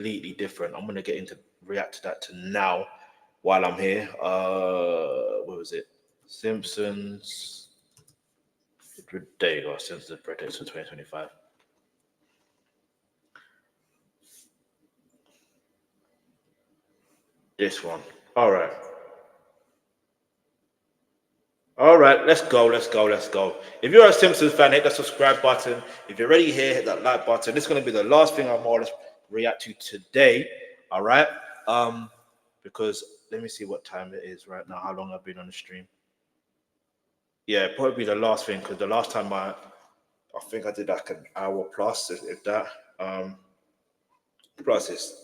completely different. I'm gonna get into react to that to now while I'm here. What was it? Simpsons. There you go. Simpsons Predicts for 2025. This one. All right. All right, let's go, let's go, let's go. If you're a Simpsons fan, hit the subscribe button. If you're already here, hit that like button. This is going to be the last thing I'm more or less react to today. All right. Because let me see what time it is right now, how long I've been on the stream. Yeah, probably the last thing, because the last time I think I did like an hour plus, if that. Plus it's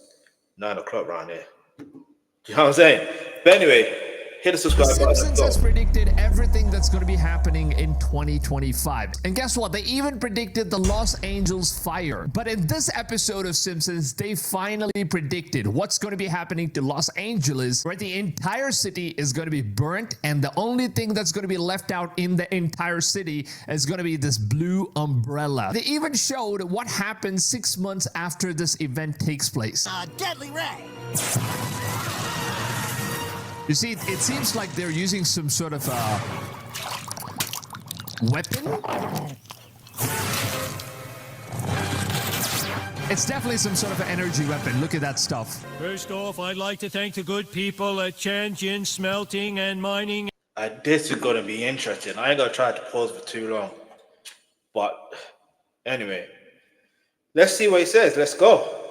9 o'clock around here. You know what I'm saying? But anyway, hit the subscribe button. Simpsons has predicted everything that's going to be happening in 2025. And guess what? They even predicted the Los Angeles fire. But in this episode of Simpsons, they finally predicted what's going to be happening to Los Angeles, where the entire city is going to be burnt, and the only thing that's going to be left out in the entire city is going to be this blue umbrella. They even showed what happens 6 months after this event takes place. Deadly ray. You see, it seems like they're using some sort of weapon. It's definitely some sort of an energy weapon. Look at that stuff. First off, I'd like to thank the good people at Tianjin Smelting and Mining. This is going to be interesting. I ain't going to try to pause for too long. But anyway, let's see what he says. Let's go.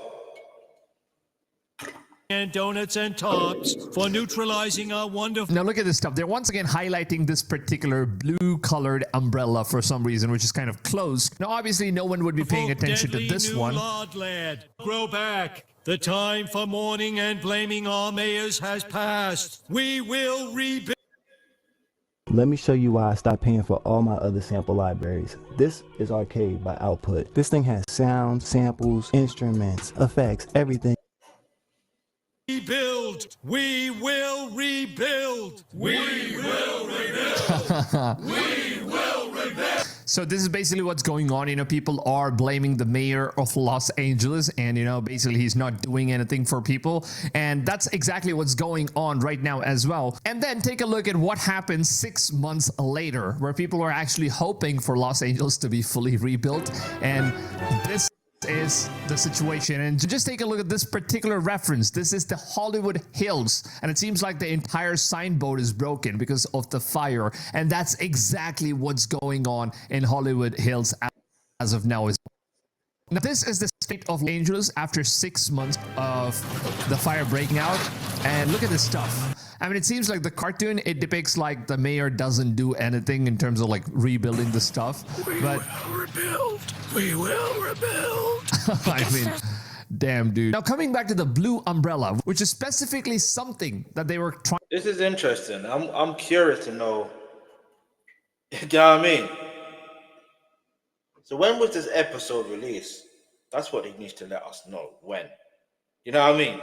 And donuts and tops for neutralizing our wonderful... Now look at this stuff. They're once again highlighting this particular blue colored umbrella for some reason, which is kind of closed. Now obviously no one would be paying attention to this one. Lad. Grow back. The time for mourning and blaming our mayors has passed. We will rebuild. Let me show you why I stopped paying for all my other sample libraries. This is Arcade by Output. This thing has sounds, samples, instruments, effects, everything. Rebuild. We will rebuild. We will rebuild. We will rebuild. So this is basically what's going on. You know, people are blaming the mayor of Los Angeles, and you know, basically he's not doing anything for people, and that's exactly what's going on right now as well. And then take a look at what happens 6 months later, where people are actually hoping for Los Angeles to be fully rebuilt, and this is the situation. And to just take a look at this particular reference, this is the Hollywood Hills, and it seems like the entire signboard is broken because of the fire, and that's exactly what's going on in Hollywood Hills as of now. Now this is the state of Los Angeles after 6 months of the fire breaking out, and look at this stuff. I mean, it seems like the cartoon, it depicts like the mayor doesn't do anything in terms of like rebuilding the stuff. We will rebuild. We will rebuild. I mean, damn, dude. Now coming back to the blue umbrella, which is specifically something that they were trying. This is interesting. I'm curious to know. You know what I mean? So when was this episode released? That's what he needs to let us know. When? You know what I mean?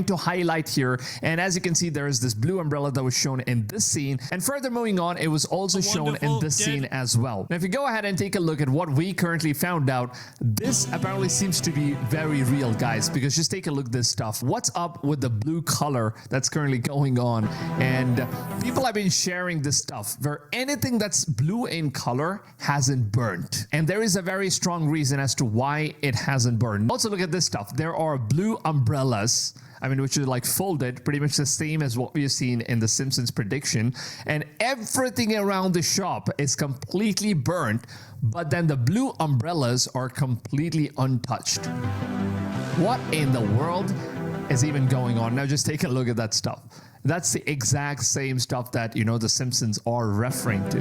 To highlight here, and as you can see, there is this blue umbrella that was shown in this scene, and further moving on, it was also shown in this scene as well. Now if you go ahead and take a look at what we currently found out, this apparently seems to be very real, guys, because just take a look at this stuff. What's up with the blue color that's currently going on? And people have been sharing this stuff where anything that's blue in color hasn't burnt, and there is a very strong reason as to why it hasn't burned. Also look at this stuff. There are blue umbrellas, I mean, which is like folded, pretty much the same as what we've seen in the Simpsons prediction. And everything around the shop is completely burnt, but then the blue umbrellas are completely untouched. What in the world is even going on? Now just take a look at that stuff. That's the exact same stuff that, you know, the Simpsons are referring to.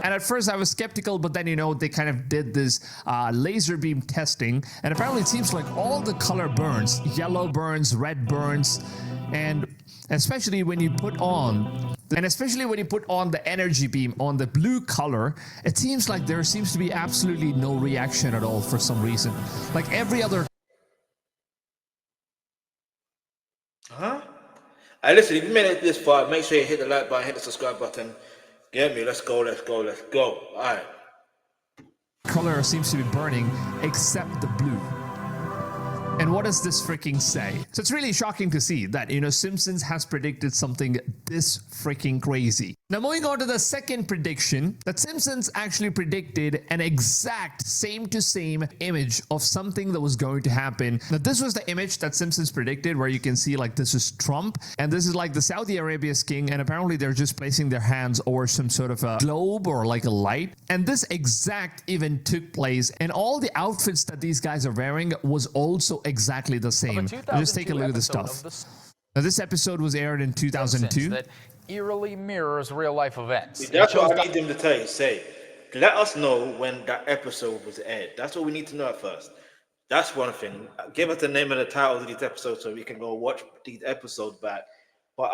And at first I was skeptical, but then, you know, they kind of did this laser beam testing, and apparently it seems like all the color burns. Yellow burns, red burns, and especially when you put on the energy beam on the blue color, it seems like there seems to be absolutely no reaction at all for some reason. Like every other... Huh? Hey, listen, if you made it this far, make sure you hit the like button, hit the subscribe button. Get me, let's go, let's go, let's go. All right. Color seems to be burning except the blue. And what does this freaking say? So it's really shocking to see that, Simpsons has predicted something this freaking crazy. Now, moving on to the second prediction, that Simpsons actually predicted an exact same to same image of something that was going to happen. Now, this was the image that Simpsons predicted, where you can see like this is Trump and this is like the Saudi Arabia's king, and apparently they're just placing their hands over some sort of a globe or like a light. And this exact event took place, and all the outfits that these guys are wearing was also exactly the same. Just take a look at the stuff. Now, this episode was aired in 2002. That eerily mirrors real-life events. That's what I need them to tell you. Say, let us know when that episode was aired. That's what we need to know at first. That's one thing. Give us the name and the title of these episodes so we can go watch these episodes back. But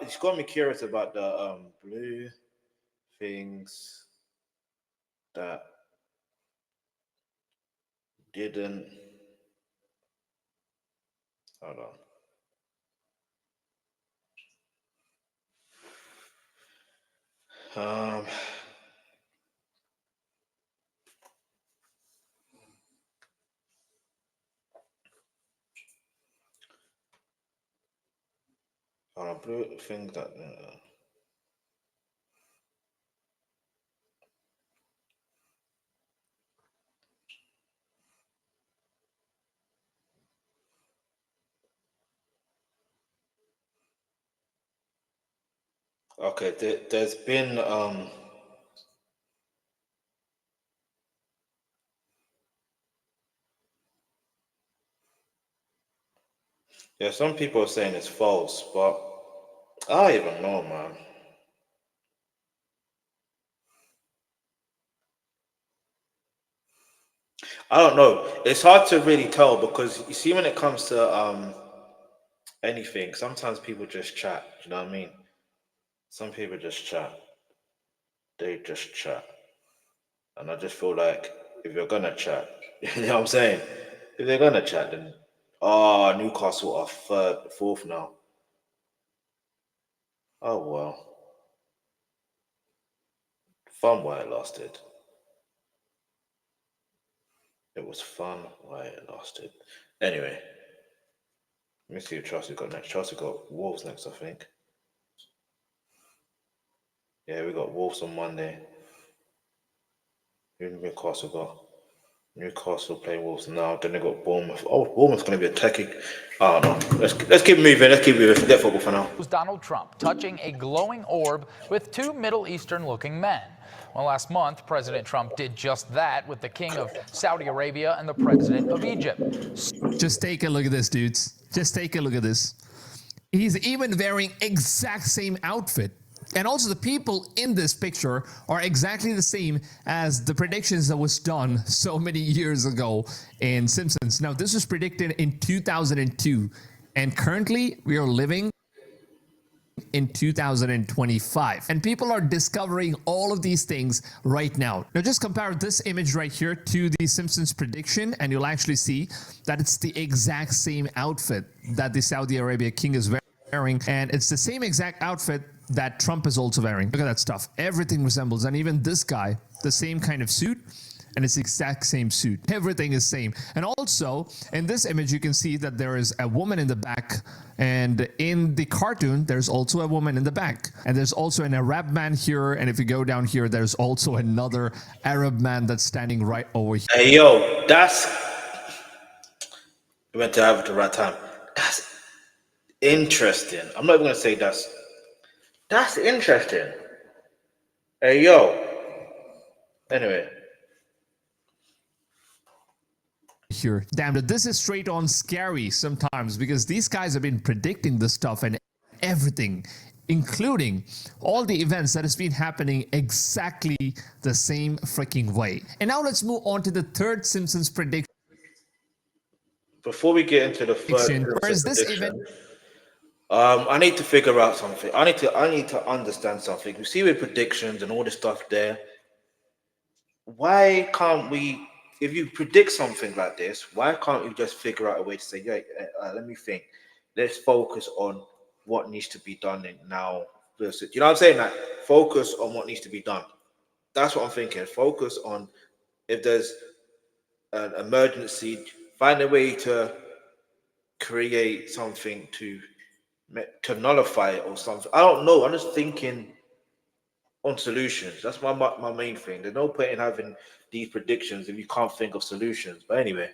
it's got me curious about the blue things that didn't. Hold on. Blue things that. Okay, there's been yeah, some people are saying it's false, but I don't even know, man. I don't know. It's hard to really tell because you see when it comes to anything, sometimes people just chat. You know what I mean? Some people just chat. They just chat. And I just feel like if you're gonna chat, you know what I'm saying? If they're gonna chat, then Newcastle are fourth now. Oh well. Fun while it lasted. It was fun while it lasted. Anyway, let me see who Chelsea got next. Chelsea got Wolves next, I think. Yeah, we got Wolves on Monday. Who Newcastle got? Newcastle play Wolves now. Then they got Bournemouth. Oh, Bournemouth's going to be attacking. I don't know. Let's keep moving. Let's keep moving. Forget football for now. Donald Trump touching a glowing orb with two Middle Eastern-looking men. Well, last month, President Trump did just that with the king of Saudi Arabia and the president of Egypt. Just take a look at this, dudes. Just take a look at this. He's even wearing exact same outfit. And also the people in this picture are exactly the same as the predictions that was done so many years ago in Simpsons. Now, this was predicted in 2002, and currently we are living in 2025, and people are discovering all of these things right now. Now, just compare this image right here to the Simpsons prediction, and you'll actually see that it's the exact same outfit that the Saudi Arabia king is wearing, and it's the same exact outfit that Trump is also wearing. Look at that stuff. Everything resembles, and even this guy, the same kind of suit, and it's the exact same suit. Everything is same. And also, in this image, you can see that there is a woman in the back, and in the cartoon, there's also a woman in the back. And there's also an Arab man here, and if you go down here, there's also another Arab man that's standing right over here. Hey, yo, that's... We went to have it at the right time. That's interesting. I'm not even going to say that's interesting. Hey, yo. Anyway. Here. Damn it, this is straight on scary sometimes, because these guys have been predicting this stuff and everything, including all the events that has been happening exactly the same freaking way. And now let's move on to the third Simpsons prediction. Before we get into the first this event, I need to figure out something. I need to understand something. You see with predictions and all the stuff there, why can't we, if you predict something like this, why can't you just figure out a way to say, yeah, let me think. Let's focus on what needs to be done now. You know what I'm saying? Like, focus on what needs to be done. That's what I'm thinking. Focus on if there's an emergency, find a way to create something to nullify it or something. I don't know. I'm just thinking on solutions. That's my main thing. There's no point in having these predictions if you can't think of solutions. But anyway.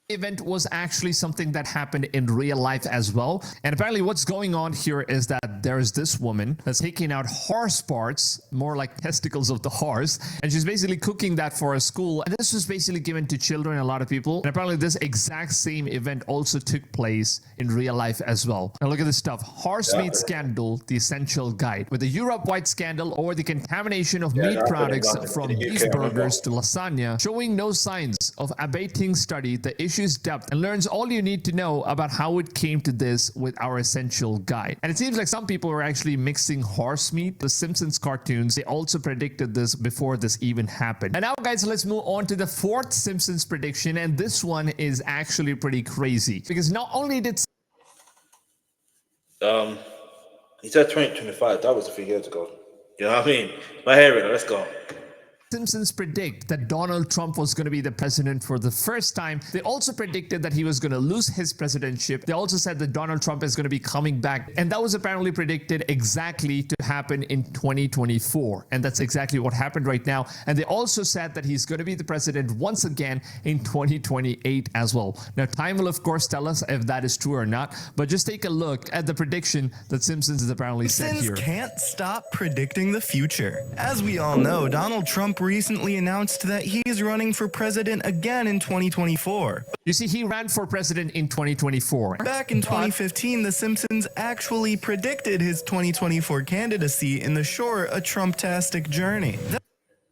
Event was actually something that happened in real life as well. And apparently what's going on here is that there is this woman that's taking out horse parts, more like testicles of the horse, and she's basically cooking that for a school. And this was basically given to children, a lot of people. And apparently this exact same event also took place in real life as well. Now look at this stuff. Horse meat scandal, the essential guide. With the Europe-wide scandal or the contamination of meat products from beef burgers to lasagna, showing no signs of abating study, the issue's depth, and learns all you need to know about how it came to this with our essential guide. And it seems like some people were actually mixing horse meat. The Simpsons cartoons, they also predicted this before this even happened. And now guys, let's move on to the fourth Simpsons prediction, and this one is actually pretty crazy because not only did he said 2025, that was a few years ago. You know what I mean? But here we go, let's go. Simpsons predict that Donald Trump was going to be the president for the first time. They also predicted that he was going to lose his presidentship. They also said that Donald Trump is going to be coming back. And that was apparently predicted exactly to happen in 2024. And that's exactly what happened right now. And they also said that he's going to be the president once again in 2028 as well. Now, time will, of course, tell us if that is true or not. But just take a look at the prediction that Simpsons has apparently said here. Can't stop predicting the future. As we all know, Donald Trump recently announced that he is running for president again in 2024. You see, he ran for president in 2024. Back in 2015, The Simpsons actually predicted his 2024 candidacy in the short A Trump-tastic Journey.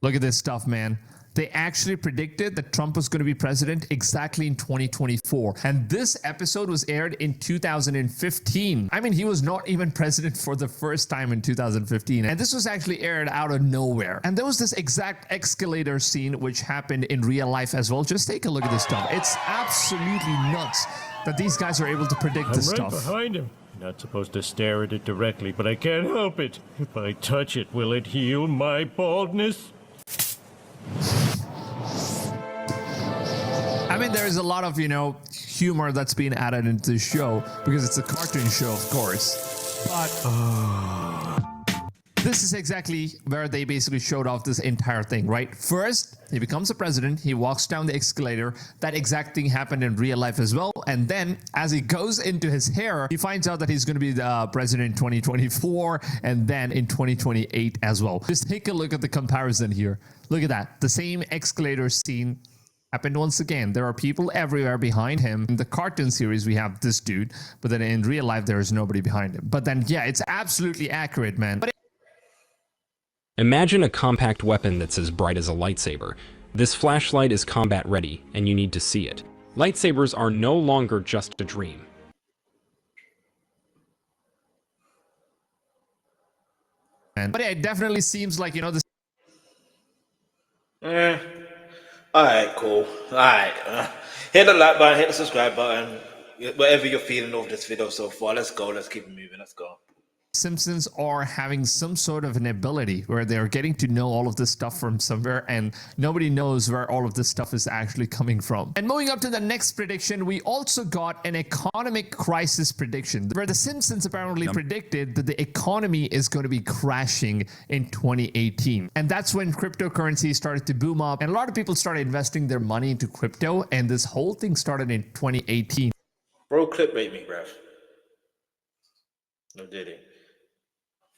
Look at this stuff, man. They actually predicted that Trump was going to be president exactly in 2024. And this episode was aired in 2015. I mean, he was not even president for the first time in 2015. And this was actually aired out of nowhere. And there was this exact escalator scene which happened in real life as well. Just take a look at this stuff. It's absolutely nuts that these guys are able to predict this stuff. I'm right behind him. Not supposed to stare at it directly, but I can't help it. If I touch it, will it heal my baldness? I mean, there is a lot of, humor that's being added into the show because it's a cartoon show, of course. But this is exactly where they basically showed off this entire thing, right? First, he becomes a president. He walks down the escalator. That exact thing happened in real life as well. And then as he goes into his hair, he finds out that he's going to be the president in 2024 and then in 2028 as well. Just take a look at the comparison here. Look at that. The same escalator scene happened once again. There are people everywhere behind him. In the cartoon series, we have this dude, but then in real life, there is nobody behind him. But then, yeah, it's absolutely accurate, man. But imagine a compact weapon that's as bright as a lightsaber. This flashlight is combat ready, and you need to see it. Lightsabers are no longer just a dream. But yeah, it definitely seems like, this. All right, cool. All right. Hit the like button, hit the subscribe button. Whatever you're feeling of this video so far, let's go. Let's keep it moving. Let's go. Simpsons are having some sort of an ability where they're getting to know all of this stuff from somewhere, and nobody knows where all of this stuff is actually coming from. And moving up to the next prediction, we also got an economic crisis prediction where the Simpsons apparently predicted that the economy is going to be crashing in 2018. And that's when cryptocurrency started to boom up and a lot of people started investing their money into crypto, and this whole thing started in 2018. Bro, clickbait me, bruv. No, did it?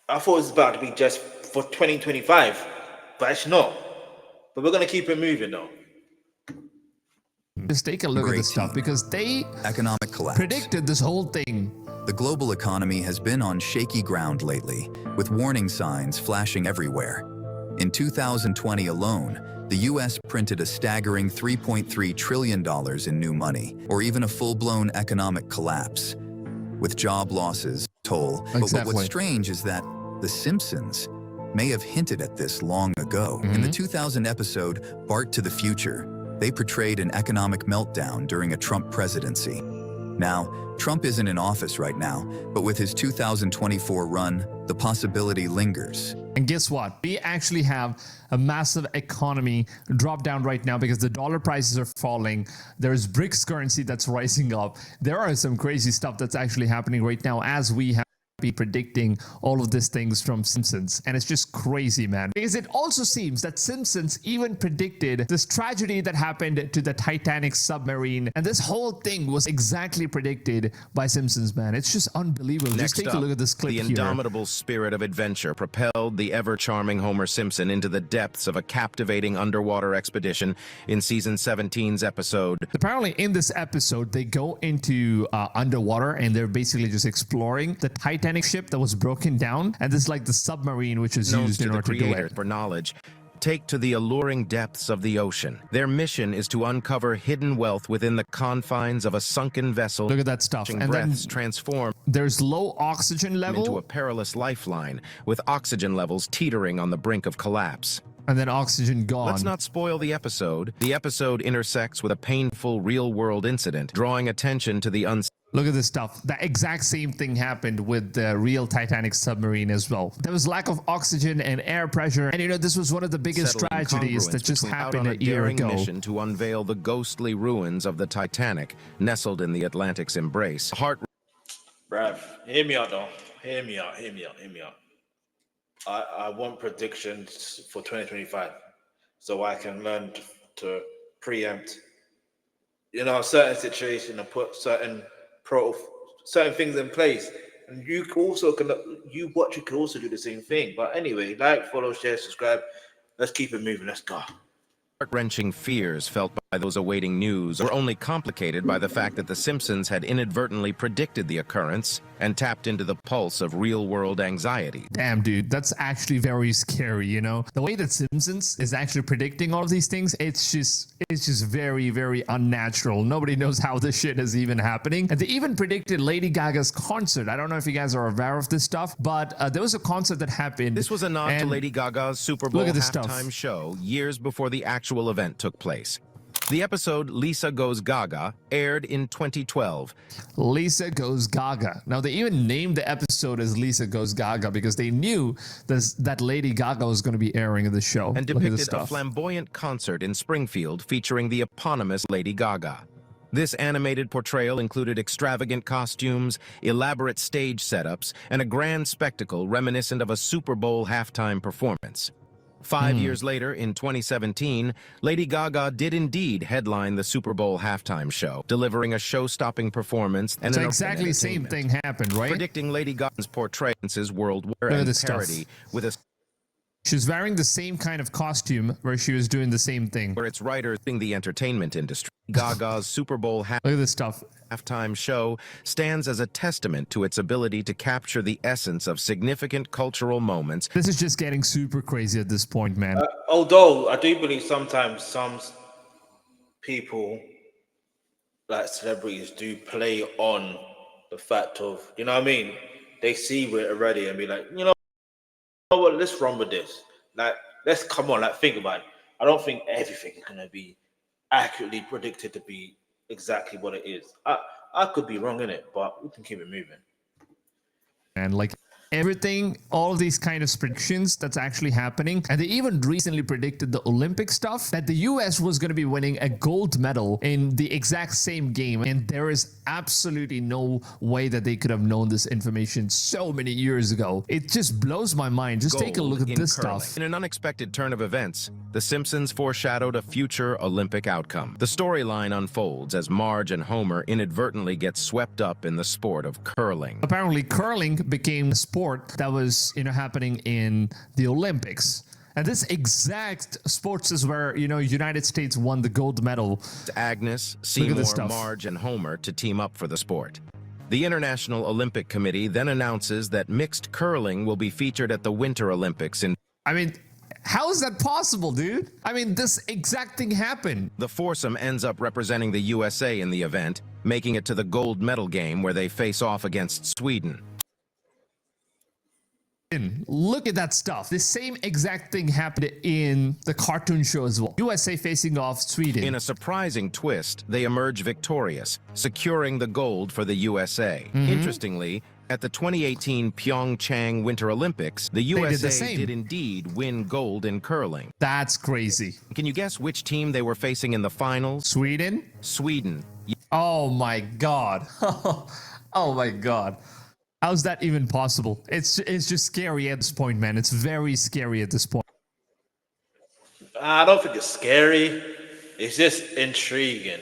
I thought it was about to be just for 2025, but it's not. But we're going to keep it moving, though. Just take a look at this stuff because they economic collapse predicted this whole thing. The global economy has been on shaky ground lately, with warning signs flashing everywhere. In 2020 alone, the U.S. printed a staggering $3.3 trillion in new money, or even a full-blown economic collapse, with job losses, toll. But what's strange is that The Simpsons may have hinted at this long ago. In the 2000 episode, Bart to the Future, they portrayed an economic meltdown during a Trump presidency. Now, Trump isn't in office right now, but with his 2024 run, the possibility lingers. And guess what? We actually have a massive economy drop down right now because the dollar prices are falling. There's BRICS currency that's rising up. There are some crazy stuff that's actually happening right now as we have be predicting all of these things from Simpsons, and it's just crazy, man, because it also seems that Simpsons even predicted this tragedy that happened to the Titanic submarine, and this whole thing was exactly predicted by Simpsons, man. It's just unbelievable. Next just take a look at this clip the here. indomitable spirit of adventure propelled the ever-charming Homer Simpson into the depths of a captivating underwater expedition in season 17's episode. Apparently in this episode they go into underwater and they're basically just exploring the Titanic ship that was broken down, and this is like the submarine which is used in order to do it. For knowledge, take to the alluring depths of the ocean. Their mission is to uncover hidden wealth within the confines of a sunken vessel. Look at that stuff. And then transform there's low oxygen level into a perilous lifeline with oxygen levels teetering on the brink of collapse. And then oxygen gone. Let's not spoil the episode. The episode intersects with a painful real-world incident, drawing attention to the Look at this stuff. The exact same thing happened with the real Titanic submarine as well. There was lack of oxygen and air pressure, and you know, this was one of the biggest tragedies that just happened a year ago. Mission to unveil the ghostly ruins of the Titanic, nestled in the Atlantic's embrace. Bruv, hear me out though. Hear me out. I want predictions for 2025 so I can learn to preempt, you know, certain situations and put certain things in place. And you can also you can also do the same thing. But anyway, like, follow, share, subscribe. Let's keep it moving. Let's go. Heart-wrenching fears felt by those awaiting news were only complicated by the fact that The Simpsons had inadvertently predicted the occurrence and tapped into the pulse of real-world anxiety. Damn, dude, that's actually very scary, you know? The way that Simpsons is actually predicting all of these things, it's just very, very unnatural. Nobody knows how this shit is even happening. And they even predicted Lady Gaga's concert. I don't know if you guys are aware of this stuff, but there was a concert that happened. This was a nod to Lady Gaga's Super Bowl halftime show years before the actual event took place. The episode Lisa Goes Gaga aired in 2012. Lisa Goes Gaga. Now, they even named the episode as Lisa Goes Gaga because they knew that Lady Gaga was going to be airing in the show. And depicted a flamboyant concert in Springfield featuring the eponymous Lady Gaga. This animated portrayal included extravagant costumes, elaborate stage setups, and a grand spectacle reminiscent of a Super Bowl halftime performance. 5 years later, in 2017, Lady Gaga did indeed headline the Super Bowl halftime show, delivering a show-stopping performance and so exactly the same thing happened, right? Predicting Lady Gaga's portrayals worldwide and parody with a... She's wearing the same kind of costume where she was doing the same thing. Where its writers in the entertainment industry. Gaga's Super Bowl Look at this stuff. halftime show stands as a testament to its ability to capture the essence of significant cultural moments. This is just getting super crazy at this point, man. Although I do believe sometimes some people, like celebrities, do play on the fact of, you know what I mean? They see it already and be like, you know what, let's run with this. Like, let's come on, like, think about it. I don't think everything is going to be accurately predicted to be exactly what it is. I could be wrong in it, but we can keep it moving. And like everything, all these kind of predictions that's actually happening. And they even recently predicted the Olympic stuff, that the US was going to be winning a gold medal in the exact same game. And there is absolutely no way that they could have known this information so many years ago. It just blows my mind. Just take a look at this stuff. In an unexpected turn of events, The Simpsons foreshadowed a future Olympic outcome. The storyline unfolds as Marge and Homer inadvertently get swept up in the sport of curling. Apparently, curling became a sport that was, you know, happening in the Olympics. And this exact sports is where, you know, United States won the gold medal. Agnes, Seymour, Marge, and Homer to team up for the sport. The International Olympic Committee then announces that mixed curling will be featured at the Winter Olympics in... I mean, how is that possible, dude? I mean, this exact thing happened. The foursome ends up representing the USA in the event, making it to the gold medal game where they face off against Sweden. Look at that stuff. The same exact thing happened in the cartoon show as well. USA facing off Sweden. In a surprising twist, they emerge victorious, securing the gold for the USA. Interestingly, At the 2018 Pyeongchang Winter Olympics, the did the USA same. did indeed win gold in curling. That's crazy. Can you guess which team they were facing in the finals? Sweden? Sweden. Oh my god. Oh my god. How's that even possible? It's just scary at this point, man. It's very scary at this point. I don't think it's scary. It's just intriguing.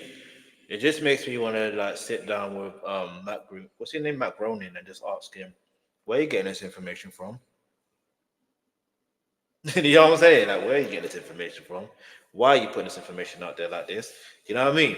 It just makes me want to like sit down with what's his name, Matt Groening, and just ask him, where are you getting this information from? You know what I'm saying? Like, where are you getting this information from? Why are you putting this information out there like this? You know what I mean?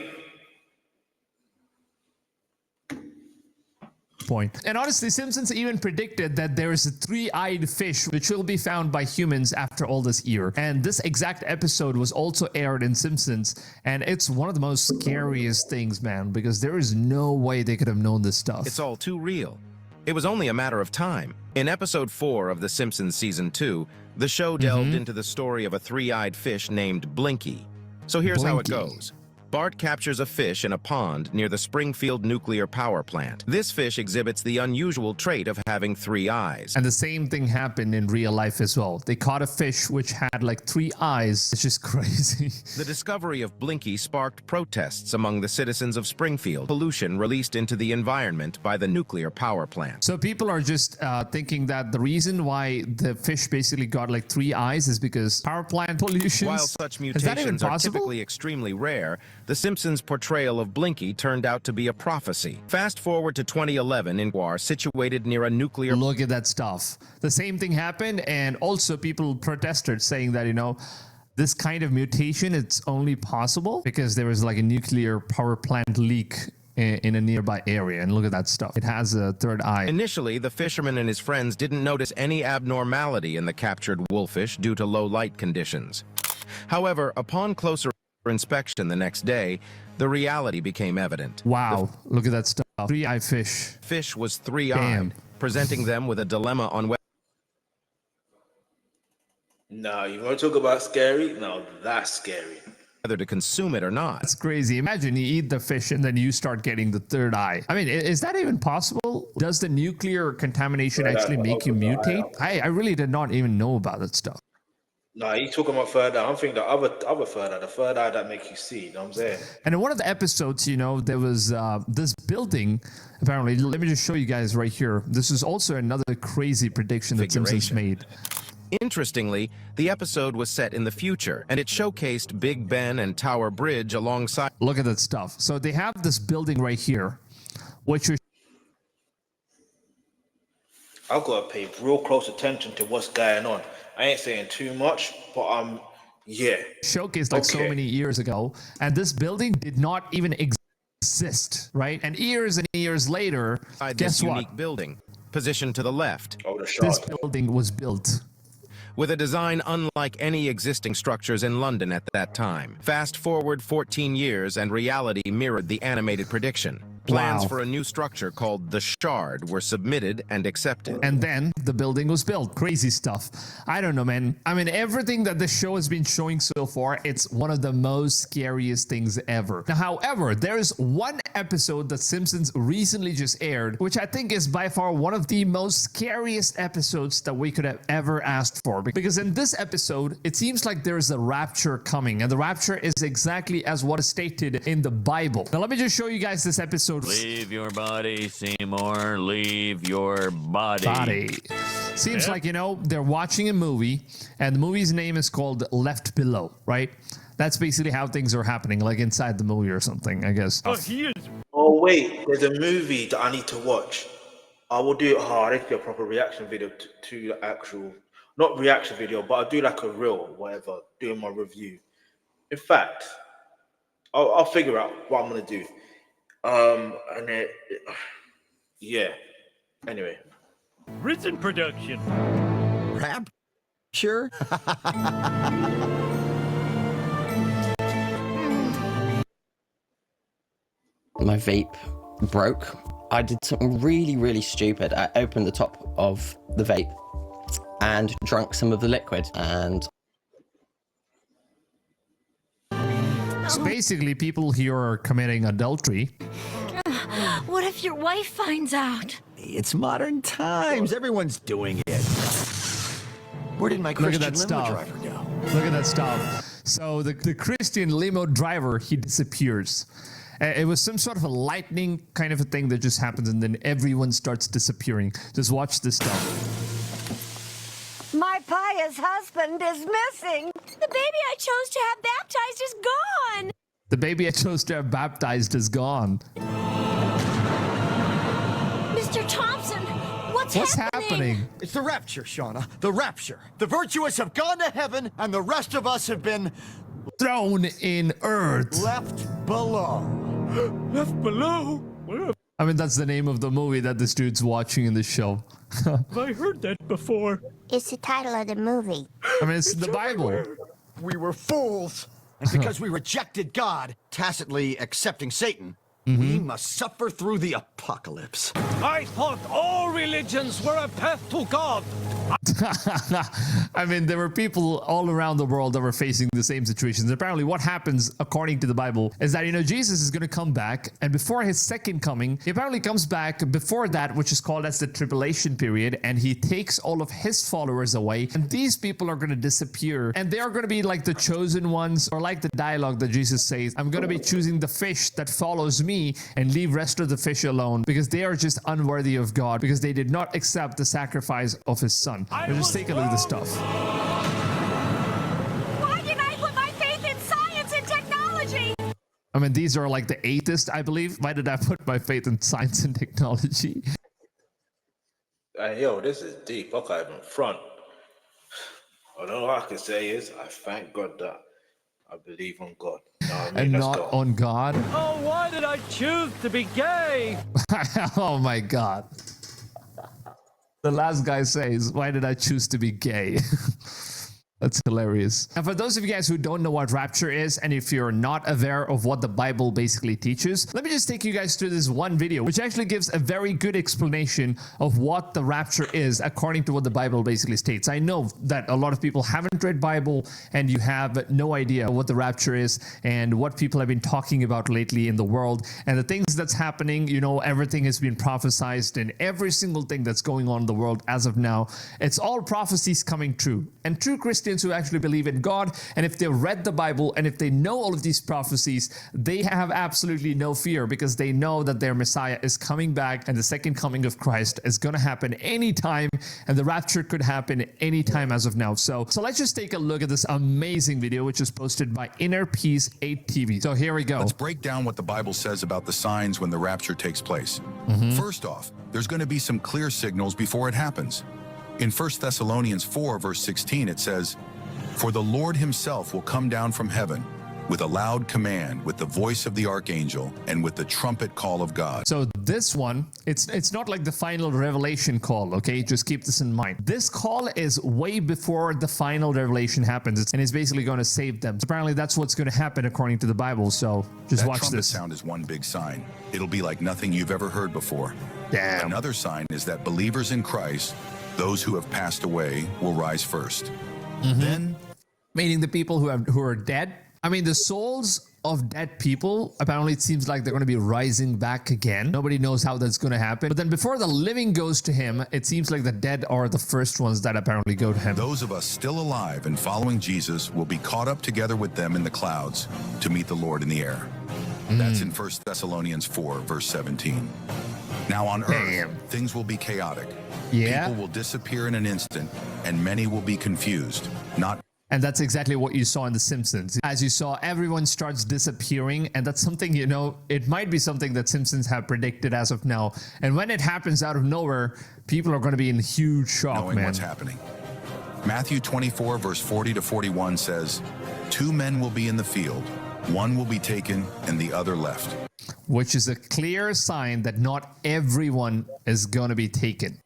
Point. And honestly, Simpsons even predicted that there is a three-eyed fish which will be found by humans after all this year. And this exact episode was also aired in Simpsons, and it's one of the most scariest things, man, because there is no way they could have known this stuff. It's all too real. It was only a matter of time. In episode 4 of The Simpsons Season 2, the show delved into the story of a three-eyed fish named Blinky. So here's how it goes. Bart captures a fish in a pond near the Springfield nuclear power plant. This fish exhibits the unusual trait of having 3 eyes. And the same thing happened in real life as well. They caught a fish which had like 3 eyes. It's just crazy. The discovery of Blinky sparked protests among the citizens of Springfield. Pollution released into the environment by the nuclear power plant. So people are just thinking that the reason why the fish basically got like 3 eyes is because power plant pollution. While such mutations are typically extremely rare, the Simpsons' portrayal of Blinky turned out to be a prophecy. Fast forward to 2011 in War, situated near a nuclear... Look at that stuff. The same thing happened, and also people protested saying that, you know, this kind of mutation, it's only possible because there was like a nuclear power plant leak in a nearby area. And look at that stuff. It has a 3rd eye. Initially, the fisherman and his friends didn't notice any abnormality in the captured wolfish due to low light conditions. However, upon closer inspection the next day, the reality became evident. Wow, look at that stuff. 3-eye fish. Fish was 3-eyed, presenting them with a dilemma on No, you want to talk about scary? No, that's scary. whether to consume it or not. That's crazy. Imagine you eat the fish and then you start getting the 3rd eye. I mean, is that even possible? Does the nuclear contamination actually make you mutate? I really did not even know about that stuff. No, you talking about 3rd eye. I'm thinking the other 3rd eye, the 3rd eye that makes you see. You know what I'm saying? And in one of the episodes, you know, there was this building. Apparently, let me just show you guys right here. This is also another crazy prediction that Simpsons made. Interestingly, the episode was set in the future, and it showcased Big Ben and Tower Bridge alongside... Look at that stuff. So they have this building right here, which is... I've got to pay real close attention to what's going on. I ain't saying too much, but yeah. Showcased like so many years ago, and this building did not even exist, right? And years later, guess what? Unique building, positioned to the left. Oh, the this building was built. With a design unlike any existing structures in London at that time. Fast forward 14 years and reality mirrored the animated prediction. Plans for a new structure called the Shard were submitted and accepted. And then the building was built. Crazy stuff. I don't know, man. I mean, everything that the show has been showing so far, it's one of the most scariest things ever. Now, however, there is one episode that Simpsons recently just aired, which I think is by far one of the most scariest episodes that we could have ever asked for. Because in this episode, it seems like there is a rapture coming, and the rapture is exactly as what is stated in the Bible. Now, let me just show you guys this episode. Leave your body, Seymour. Leave your body. Seems like, you know, they're watching a movie, and the movie's name is called Left Below, right? That's basically how things are happening, like inside the movie or something, I guess. Oh, wait. There's a movie that I need to watch. I will do it hard. It's a proper reaction video to the actual... Not reaction video, but I'll do like a reel, whatever, doing my review. In fact, I'll figure out what I'm going to do. And it, yeah. Anyway. Written production. Rapture? My vape broke. I did something really, really stupid. I opened the top of the vape and drank some of the liquid, and so basically people here are committing adultery. What if your wife finds out? It's modern times. Everyone's doing it. Where did my Christian limo driver go? Look at that stuff. So the Christian limo driver, he disappears. It was some sort of a lightning kind of a thing that just happens, and then everyone starts disappearing. Just watch this stuff. My pious husband is missing. The baby I chose to have baptized is gone. The baby I chose to have baptized is gone. Mr. Thompson, what's happening? It's the rapture, Shauna. The rapture. The virtuous have gone to heaven, and the rest of us have been thrown in earth. Left below. Left below? I mean, that's the name of the movie that this dude's watching in the show. Have I heard that before? It's the title of the movie. I mean, it's the Bible. We were fools. And because we rejected God, tacitly accepting Satan, we must suffer through the apocalypse. I thought all religions were a path to God. I mean, there were people all around the world that were facing the same situations. Apparently, what happens, according to the Bible, is that, Jesus is going to come back, and before his second coming, he apparently comes back before that, which is called as the tribulation period, and he takes all of his followers away, and these people are going to disappear, and they are going to be like the chosen ones, or like the dialogue that Jesus says, I'm going to be choosing the fish that follows me and leave rest of the fish alone, because they are just unworthy of God, because they did not accept the sacrifice of his son. Now just take a look at this stuff. Why did I put my faith in science and technology? I mean, these are like the atheists, I believe. Why did I put my faith in science and technology? Yo, this is deep. I can't even front. All I can say is I thank God that I believe on God. You know what I mean? And Let's not go. on God. Oh, why did I choose to be gay? Oh my God. The last guy says, why did I choose to be gay? That's hilarious. And for those of you guys who don't know what rapture is, and if you're not aware of what the Bible basically teaches, let me just take you guys through this one video, which actually gives a very good explanation of what the rapture is, according to what the Bible basically states. I know that a lot of people haven't read Bible, and you have no idea what the rapture is, and what people have been talking about lately in the world, and the things that's happening. Everything has been prophesized, and every single thing that's going on in the world as of now, it's all prophecies coming true. And true Christians who actually believe in God, and if they read the Bible, and if they know all of these prophecies, they have absolutely no fear, because they know that their Messiah is coming back, and the second coming of Christ is going to happen anytime, and the rapture could happen anytime as of now. So let's just take a look at this amazing video, which is posted by Inner Peace 8 TV. So here we go. Let's break down what the Bible says about the signs when the rapture takes place. First off, there's going to be some clear signals before it happens. In 1 Thessalonians 4, verse 16, it says, "For the Lord himself will come down from heaven with a loud command, with the voice of the archangel, and with the trumpet call of God." So this one, it's not like the final revelation call, okay? Just keep this in mind. This call is way before the final revelation happens, and it's basically going to save them. So apparently that's what's going to happen according to the Bible, so just watch trumpet this. sound is one big sign. It'll be like nothing you've ever heard before. Damn. Another sign is that believers in Christ, those who have passed away, will rise first. Then, meaning the people who are dead. I mean, the souls of dead people, apparently it seems like they're going to be rising back again. Nobody knows how that's going to happen. But then before the living goes to him, it seems like the dead are the first ones that apparently go to him. those of us still alive and following Jesus will be caught up together with them in the clouds to meet the Lord in the air. That's in 1 Thessalonians 4, verse 17. Now on earth, things will be chaotic. Yeah. People will disappear in an instant, and many will be confused. And that's exactly what you saw in The Simpsons. As you saw, everyone starts disappearing, and that's something, it might be something that Simpsons have predicted as of now. And when it happens out of nowhere, people are going to be in huge shock, knowing what's happening. Matthew 24, verse 40 to 41 says, "Two men will be in the field, one will be taken and the other left." Which is a clear sign that not everyone is going to be taken.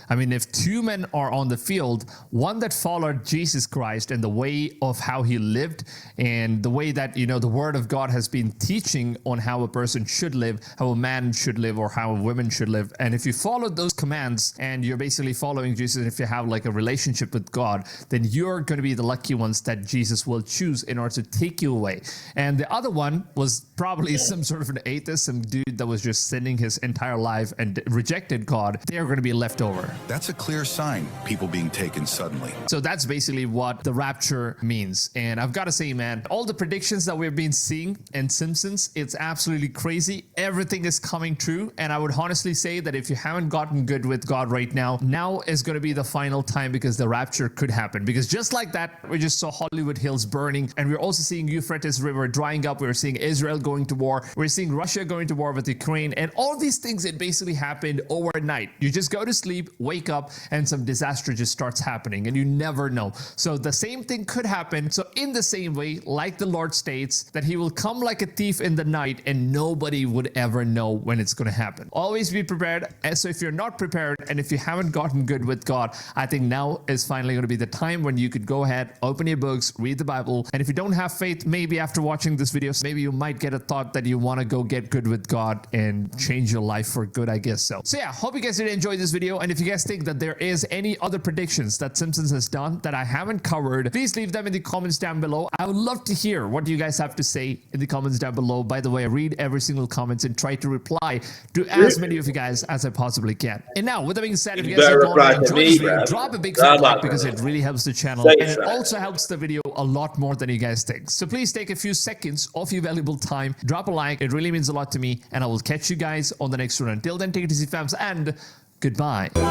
I mean, if two men are on the field, one that followed Jesus Christ and the way of how he lived and the way that, you know, the word of God has been teaching on how a person should live, how a man should live, or how a woman should live. And if you follow those commands and you're basically following Jesus, and if you have like a relationship with God, then you're going to be the lucky ones that Jesus will choose in order to take you away. And the other one was probably some sort of an atheist, some dude that was just sinning his entire life and rejected God. They're going to be left over. That's a clear sign, people being taken suddenly. So that's basically what the rapture means. And I've got to say, man, all the predictions that we've been seeing in Simpsons, it's absolutely crazy. Everything is coming true. And I would honestly say that if you haven't gotten good with God right now, now is going to be the final time, because the rapture could happen. Because just like that, we just saw Hollywood Hills burning, and we're also seeing Euphrates River drying up. We're seeing Israel going to war. We're seeing Russia going to war with Ukraine, and all these things, it basically happened overnight. You just go to sleep, wake up, and some disaster just starts happening, and you never know. So the same thing could happen. So in the same way, like the Lord states, that he will come like a thief in the night, and nobody would ever know when it's going to happen. Always be prepared. And so if you're not prepared, and if you haven't gotten good with God, I think now is finally going to be the time when you could go ahead, open your books, read the Bible. And if you don't have faith, maybe after watching this video, maybe you might get a thought that you want to go get good with God and change your life for good, I guess so. So yeah, hope you guys did enjoy this video. And if you guys think that there is any other predictions that Simpsons has done that I haven't covered, please leave them in the comments down below. I would love to hear what you guys have to say in the comments down below. By the way, I read every single comment and try to reply to as many of you guys as I possibly can. And now, with that being said, if you guys have already enjoyed this video, drop a big fat like, because it really helps the channel, and it also helps the video a lot more than you guys think. So please take a few seconds of your valuable time, drop a like. It really means a lot to me, and I will catch you guys on the next one. Until then, take it easy, fams, and goodbye. You're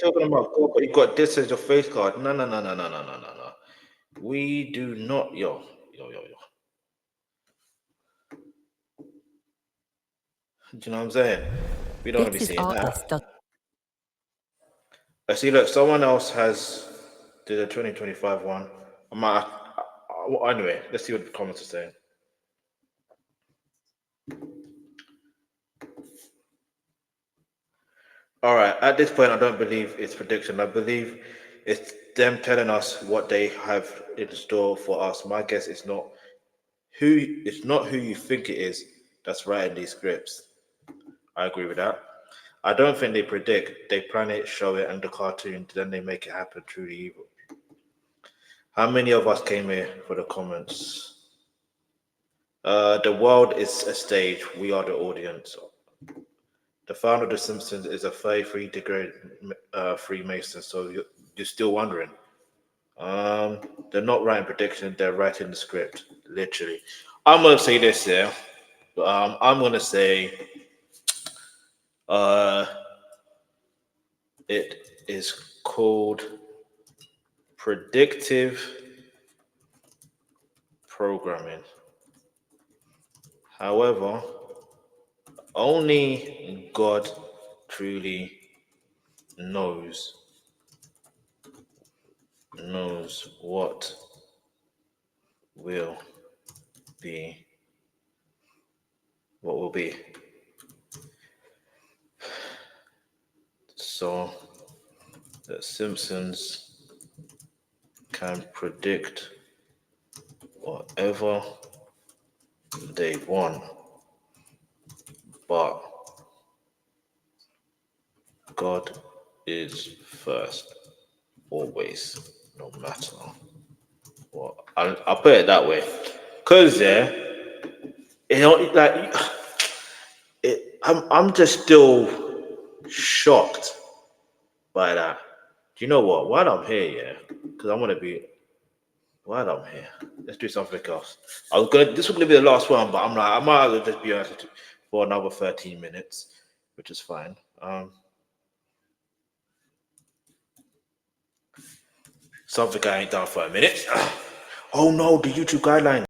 talking about God, but you got this as your face card. No. We do not, yo. Do you know what I'm saying? We don't want to be seeing that. I see, look, someone else has did a 2025 one. Anyway, let's see what the comments are saying. All right, at this point, I don't believe it's prediction. I believe it's them telling us what they have in store for us. My guess is not who you think it is that's writing these scripts. I agree with that. I don't think they predict. They plan it, show it, and the cartoon, then they make it happen through the evil. How many of us came here for the comments? The world is a stage. We are the audience. The founder of The Simpsons is a 33-degree Freemason, so you're still wondering. They're not writing prediction. They're writing the script, literally. I'm going to say this here. I'm going to say it is called predictive programming. However, only God truly knows what will be. So the Simpsons can predict whatever they want, but God is first, always, no matter what. I'll put it that way, cause I'm just still shocked by that. Do you know what? While I'm here, because I want to be. While I'm here, let's do something else. This was gonna be the last one, but I'm like, I might as well just be honest for another 13 minutes, which is fine. Something I ain't done for a minute. Oh no, the YouTube guidelines.